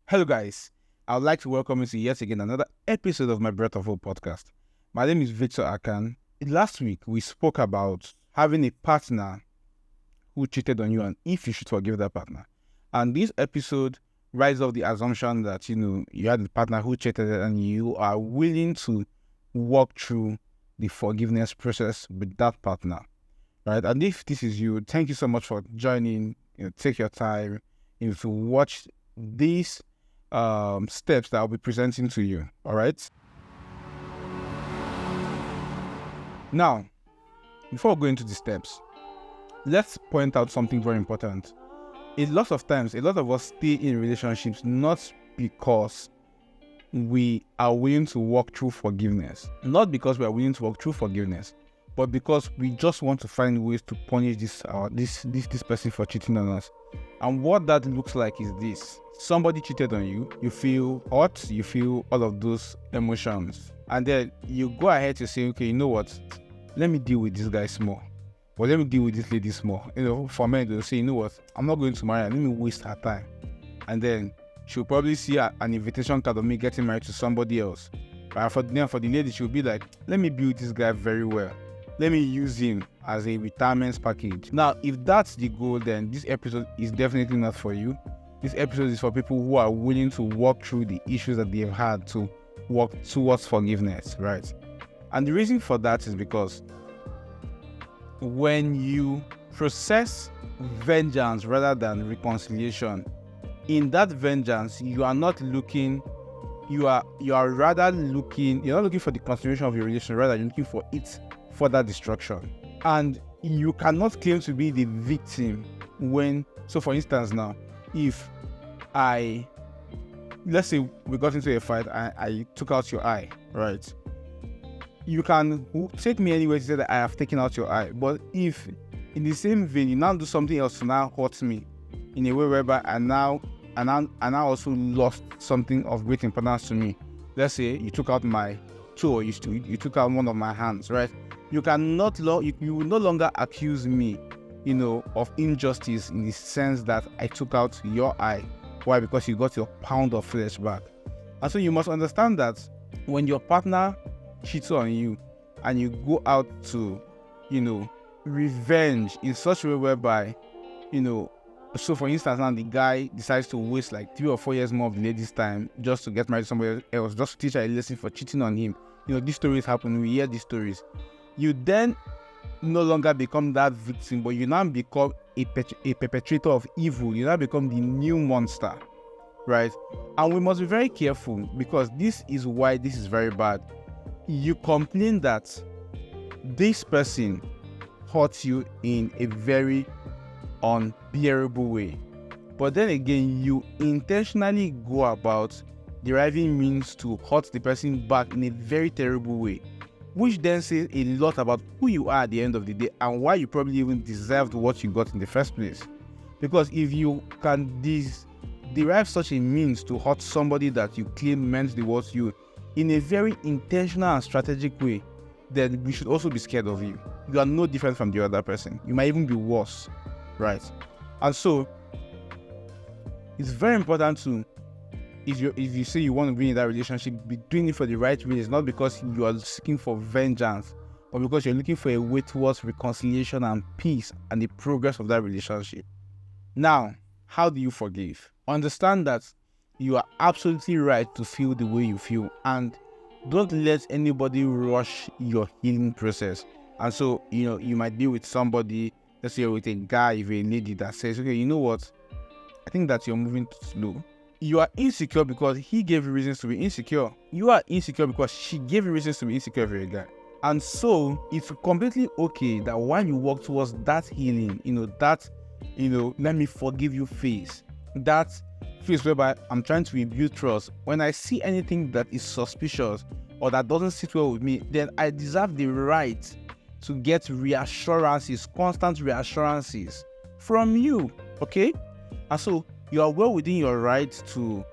Hello, guys. I would like to welcome you to yet again another episode of my Breath of Hope podcast. My name is Victor Akan. Last week, we spoke about having a partner who cheated on you and if you should forgive that partner. And this episode rises off the assumption that, you had a partner who cheated and you are willing to walk through the forgiveness process with that partner, right? And if this is you, thank you so much for joining. Take your time to watch these steps that I'll be presenting to you. All right. Now, before we go into the steps, let's point out something very important. A lot of times, a lot of us stay in relationships not because we are willing to walk through forgiveness, not because we are willing to walk through forgiveness, but because we just want to find ways to punish this person for cheating on us. And what that looks like is this: somebody cheated on you, you feel hurt, you feel all of those emotions, and then you go ahead to say, okay, you know what? Let me deal with this guy small, or let me deal with this lady small. For men, they'll say, you know what? I'm not going to marry her. Let me waste her time, and then she'll probably see an invitation card of me getting married to somebody else. But for the lady, she'll be like, let me build this guy very well. Let me use him as a retirement package. Now, if that's the goal, then this episode is definitely not for you. This episode is for people who are willing to walk through the issues that they've had to walk towards forgiveness, right? And the reason for that is because when you process vengeance rather than reconciliation, in that vengeance, you are not looking for the continuation of your relation, rather you're looking for its further destruction. And you cannot claim to be the victim so for instance now, if let's say we got into a fight, I took out your eye, right? You can take me anywhere to say that I have taken out your eye, but if in the same vein you now do something else to now hurt me in a way whereby I now also lost something of great importance to me. Let's say you took out my toe, or you took out one of my hands, right? You will no longer accuse me, of injustice in the sense that I took out your eye. Why? Because you got your pound of flesh back. And so you must understand that when your partner cheats on you and you go out to, revenge in such a way whereby, so for instance, now the guy decides to waste like 3 or 4 years more of the lady's time just to get married to somebody else, just to teach her a lesson for cheating on him. These stories happen. We hear these stories. You then no longer become that victim, but you now become a perpetrator of evil. You now become the new monster, right? And we must be very careful, because this is why this is very bad. You complain that this person hurts you in a very unbearable way, but then again you intentionally go about deriving means to hurt the person back in a very terrible way, which then says a lot about who you are at the end of the day and why you probably even deserved what you got in the first place. Because if you can derive such a means to hurt somebody that you claim meant the world to you in a very intentional and strategic way, then we should also be scared of you. You are no different from the other person. You might even be worse, right? And so it's very important to, if you say you want to be in that relationship, be doing it for the right reasons, not because you are seeking for vengeance, but because you're looking for a way towards reconciliation and peace and the progress of that relationship. Now, how do you forgive? Understand that you are absolutely right to feel the way you feel, and don't let anybody rush your healing process. And so, you might be with somebody, let's say you're with a guy, with a lady that says, okay, you know what? I think that you're moving too slow. You are insecure because he gave you reasons to be insecure. You are insecure because she gave you reasons to be insecure for a guy. And so it's completely okay that while you walk towards that healing, let me forgive you phase, that phase whereby I'm trying to rebuild trust. When I see anything that is suspicious or that doesn't sit well with me, then I deserve the right to get reassurances, constant reassurances from you, okay? And so you are well within your right to,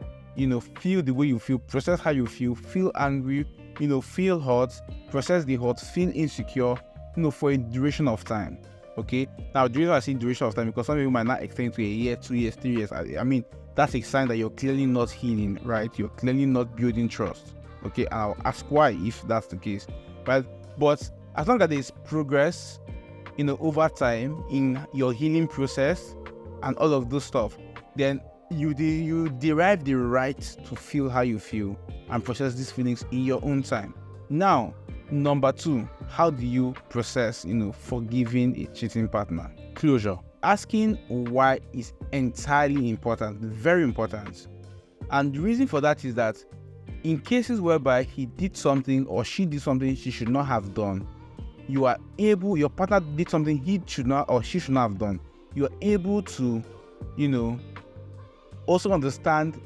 feel the way you feel, process how you feel angry, feel hurt, process the hurt, feel insecure, for a duration of time. Okay. Now, the reason I say duration of time, because some people might not extend to a year, 2 years, 3 years. I mean, that's a sign that you're clearly not healing, right? You're clearly not building trust. Okay, and I'll ask why if that's the case, right? But as long as there's progress, over time in your healing process and all of those stuff, then you derive the right to feel how you feel and process these feelings in your own time. Now, number 2, how do you process, forgiving a cheating partner? Closure. Asking why is entirely important, very important. And the reason for that is that in cases whereby he did something or she did something she should not have done, your partner did something he should not or she should not have done, you are able to, also understand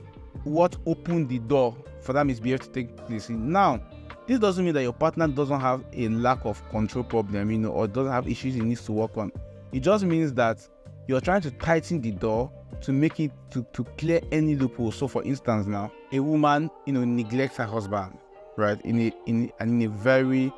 what opened the door for that misbehavior to take place. Now, this doesn't mean that your partner doesn't have a lack of control problem, or doesn't have issues he needs to work on. It just means that you're trying to tighten the door to make it to clear any loophole. So, for instance, now a woman, neglects her husband, right, in a very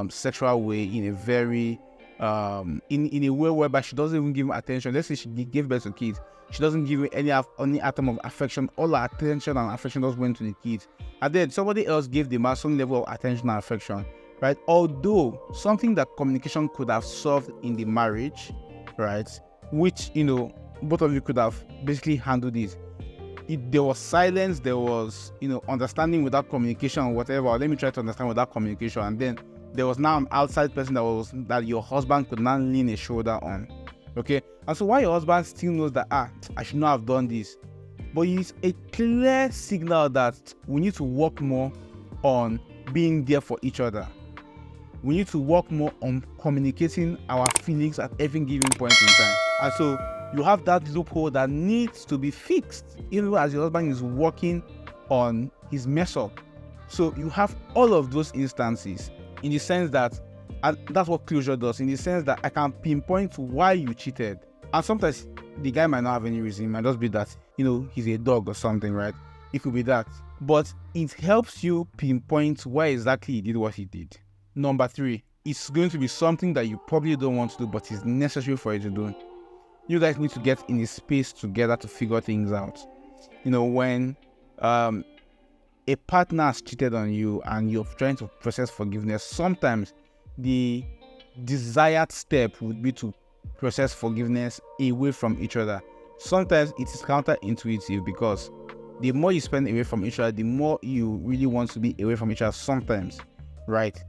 sexual way, in a very in a way whereby she doesn't even give him attention. Let's say she gave birth to kids, she doesn't give him any atom of affection. All her attention and affection just went to the kids, and then somebody else gave the man some level of attention and affection, right? Although something that communication could have solved in the marriage, right, which both of you could have basically handled it. There was silence, there was understanding without communication or whatever. Let me try to understand without communication, and then there was now an outside person that your husband could now lean a shoulder on. Okay, and so while your husband still knows that I should not have done this, but it's a clear signal that we need to work more on being there for each other. We need to work more on communicating our feelings at every given point in time. And so you have that loophole that needs to be fixed, even as your husband is working on his mess up. So you have all of those instances in the sense that, and that's what closure does, in the sense that I can pinpoint why you cheated. And sometimes the guy might not have any reason. It might just be that, he's a dog or something, right? It could be that. But it helps you pinpoint why exactly he did what he did. Number 3, it's going to be something that you probably don't want to do, but is necessary for you to do. You guys need to get in a space together to figure things out. When a partner has cheated on you and you're trying to process forgiveness, sometimes the desired step would be to process forgiveness away from each other. Sometimes it is counterintuitive because the more you spend away from each other, the more you really want to be away from each other sometimes, right?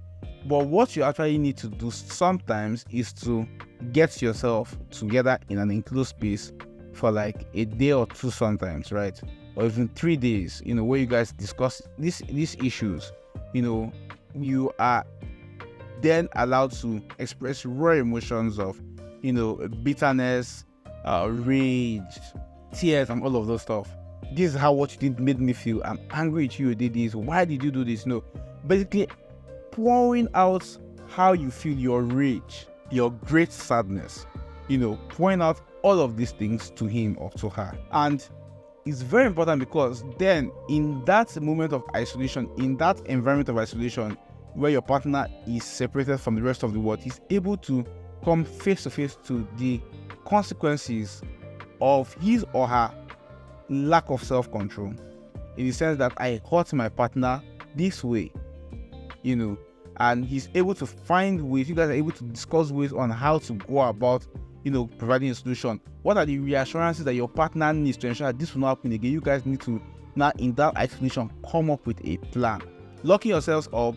But what you actually need to do sometimes is to get yourself together in an enclosed space for like a day or two sometimes, right? Or even 3 days, where you guys discuss these issues. You are then allowed to express raw emotions of, bitterness, rage, tears, and all of those stuff. This is how what you did made me feel. I'm angry at you. You did this. Why did you do this? Basically pouring out how you feel, your rage, your great sadness, pouring out all of these things to him or to her. And it's very important because then in that moment of isolation, in that environment of isolation where your partner is separated from the rest of the world, he's able to come face to face to the consequences of his or her lack of self-control, in the sense that I hurt my partner this way, and he's able to find ways. You guys are able to discuss ways on how to go about, providing a solution. What are the reassurances that your partner needs to ensure that this will not happen again? You guys need to now, in that isolation, come up with a plan. Locking yourselves up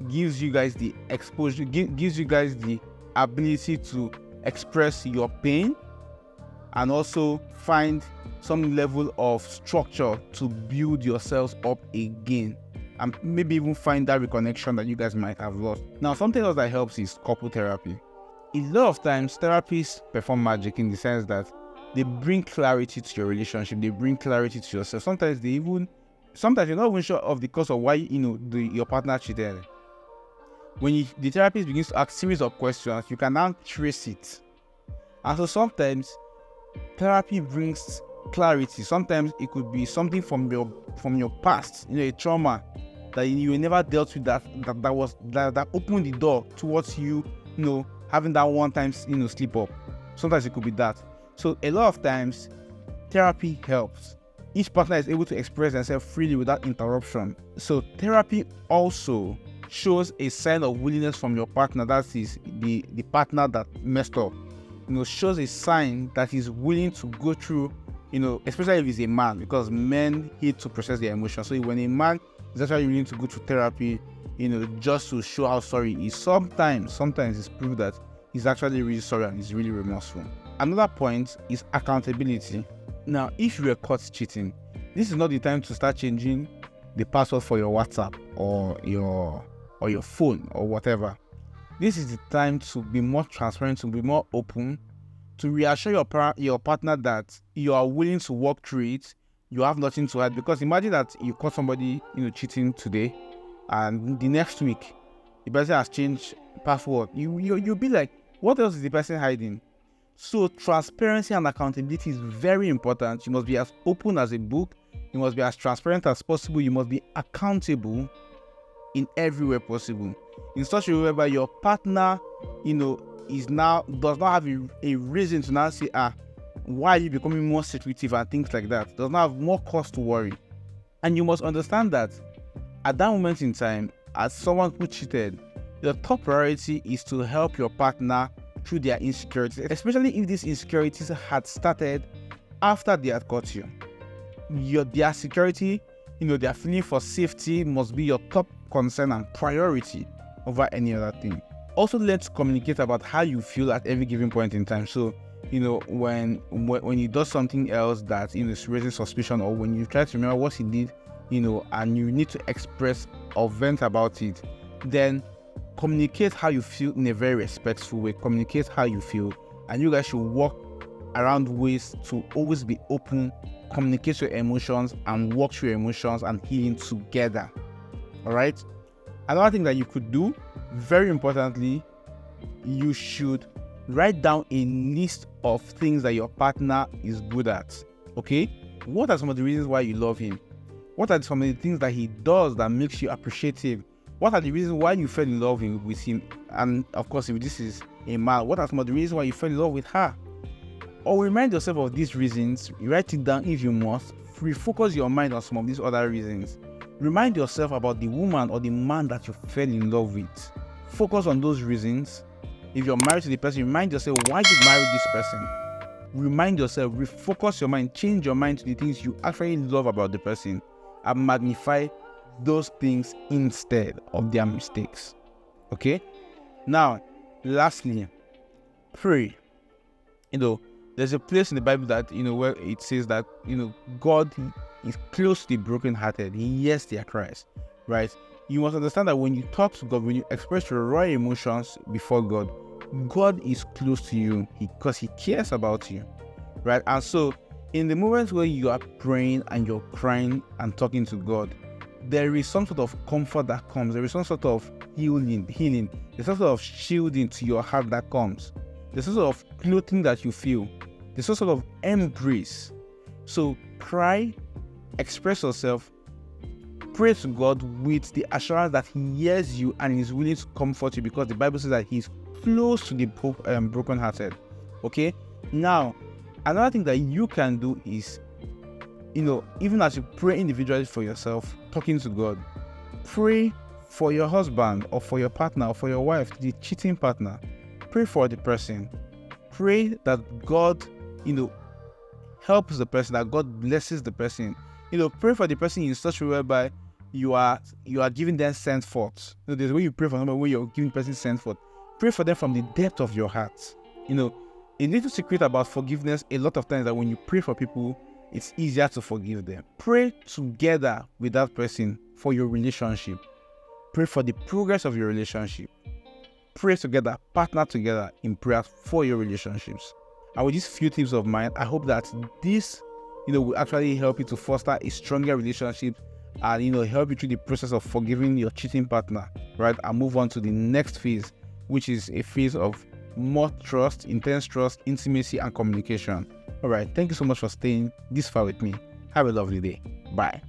gives you guys the exposure, gives you guys the ability to express your pain and also find some level of structure to build yourselves up again, and maybe even find that reconnection that you guys might have lost. Now, something else that helps is couple therapy. A lot of times, therapists perform magic in the sense that they bring clarity to your relationship, they bring clarity to yourself. Sometimes you're not even sure of the cause of why your partner cheated. When the therapist begins to ask series of questions, you can now trace it. And so sometimes therapy brings clarity. Sometimes it could be something from your past, a trauma that you never dealt with that opened the door towards you, having that one time, slip up. Sometimes it could be that. So a lot of times therapy helps. each partner is able to express themselves freely without interruption. So therapy also shows a sign of willingness from your partner, that is the partner that messed up, shows a sign that he's willing to go through, especially if he's a man, because men hate to process their emotions. So when a man is actually willing to go to therapy, just to show how sorry he is, sometimes it's proved that he's actually really sorry and he's really remorseful. Another point is accountability. Now, if you were caught cheating, this is not the time to start changing the password for your WhatsApp or your phone or whatever. This is the time to be more transparent, to be more open, to reassure your partner that you are willing to walk through it. You have nothing to hide, because imagine that you caught somebody, cheating today, and the next week the person has changed password. You'll be like, what else is the person hiding? So transparency and accountability is very important. You must be as open as a book. You must be as transparent as possible. You must be accountable in every way possible, in such a way whereby your partner, does not have a reason to now say, why are you becoming more secretive and things like that. Does not have more cause to worry. And you must understand that at that moment in time, as someone who cheated, the top priority is to help your partner through their insecurities, especially if these insecurities had started after they had caught you. Their security, their feeling for safety must be your top concern and priority over any other thing. Also, learn to communicate about how you feel at every given point in time. So, when he does something else that is raising suspicion, or when you try to remember what he did, and you need to express or vent about it, then communicate how you feel in a very respectful way. Communicate how you feel, and you guys should work around ways to always be open, communicate your emotions, and work through your emotions and healing together. All right. Another thing that you could do, very importantly, you should write down a list of things that your partner is good at. Okay, what are some of the reasons why you love him? What are some of the things that he does that makes you appreciative? What are the reasons why you fell in love with him? And of course, if this is a man, what are some of the reasons why you fell in love with her? Or remind yourself of these reasons. Write it down if you must. Refocus your mind on some of these other reasons. Remind yourself about the woman or the man that you fell in love with. Focus on those reasons. If you're married to the person, remind yourself why you married this person. Remind yourself, refocus your mind, change your mind to the things you actually love about the person, and magnify those things instead of their mistakes. Okay? Now, lastly, pray. There's a place in the Bible that, where it says that, God is close to the brokenhearted. He hears their cries, right? You must understand that when you talk to God, when you express your raw emotions before God, God is close to you because He cares about you, right? And so, in the moments where you are praying and you're crying and talking to God, there is some sort of comfort that comes. There is some sort of healing. There's some sort of shielding to your heart that comes. There's some sort of clothing that you feel. There's some sort of embrace. So cry, express yourself, pray to God with the assurance that He hears you and is willing to comfort you, because the Bible says that He's close to the brokenhearted. Okay? Now, another thing that you can do is, even as you pray individually for yourself, talking to God, pray for your husband or for your partner or for your wife, the cheating partner. Pray for the person. Pray that God, helps the person, that God blesses the person. Pray for the person in such a way whereby you are giving them sent forth. There's a way you pray for somebody where you're giving the person sent forth. Pray for them from the depth of your heart. A little secret about forgiveness, a lot of times, that when you pray for people, it's easier to forgive them. Pray together with that person for your relationship. Pray for the progress of your relationship. Pray together, partner together in prayer for your relationships. And with these few tips of mine, I hope that this, will actually help you to foster a stronger relationship and, help you through the process of forgiving your cheating partner, right? And move on to the next phase, which is a phase of more trust, intense trust, intimacy, and communication. All right. Thank you so much for staying this far with me. Have a lovely day. Bye.